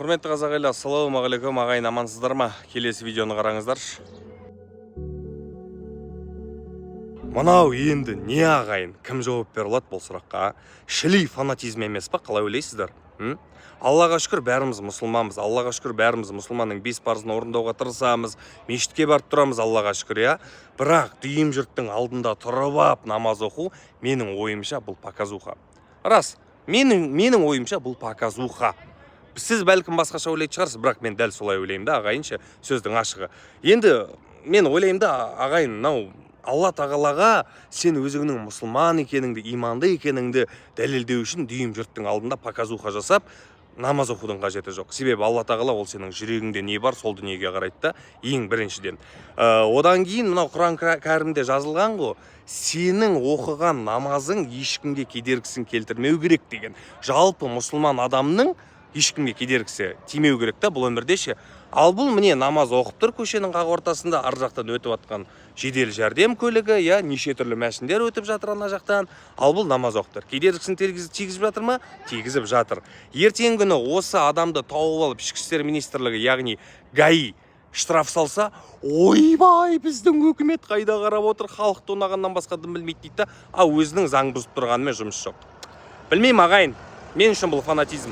Құрметті қазақ елі, ассалаумағалейкум, ағайын, амансыздар ма? Келесі видеоны қараңыздаршы. Мынау енді не ағайын? Кім жауап бере алады бұл сұраққа? Шіли фанатизм емес па? Қалай ойлайсыздар? Аллаға шүкір бәріміз мұсылманбыз. Аллаға шүкір бәріміз мұсылманның 5 парызын орындауға тырысамыз. Мешітке барып тұрамыз, Аллаға шүкір, иә. Бірақ дүйім жұрттың алдында тұрып ап намаз оқу, менің ойымша бұл показуха. Рас, менің ойымша бұл показуха. Сіз бәлкім басқаша ойлайтын шығарсыз, бірақ мен дәл солай ойлаймын да, ағайынша, сөздің ашығы. Енді мен ойлаймын да, ағайын, мынау Алла тағалаға сен өзіңнің мұсылман екеніңді, иманды екеніңді дәлелдеу үшін дүйім жұрттың алдында показуха жасап, намаз оқудың қажеті жоқ. Себебі Алла тағала ол сенің жүрегіңде не бар, сол дүниеге қарайды да, ең біріншіден. Одан кейін мынау Құран кәрімде жазылған ғой, сенің оқыған намазың ешкімге кедергісін келтірмеу керек деген. Жалпы мұсылман адамның ешкімге кедергісі тимеу керек та бұл өмірде ше. Ал бұл міне намаз оқып тұр көшенің қақ ортасында, ар жақтан өтіп жатқан жедел жәрдем көлігі, я неше түрлі мәшіндер өтіп жатыр ана жақтан. Ал бұл намаз оқып тұр. Кедергісін тигізіп жатыр ма? Тигізіп жатыр. Ертең күні осы адамды тауып алып ішкі істер министрлігі, яғни ГАИ штраф салса, ойбай, біздің өкімет қайда қарап отыр, халықты ұнағаннан басқа дым білмейді дейді да, өзінің заң бұзып тұрғанымен жұмыс жоқ. Білмеймін ағайын, мен үшін бұл фанатизм.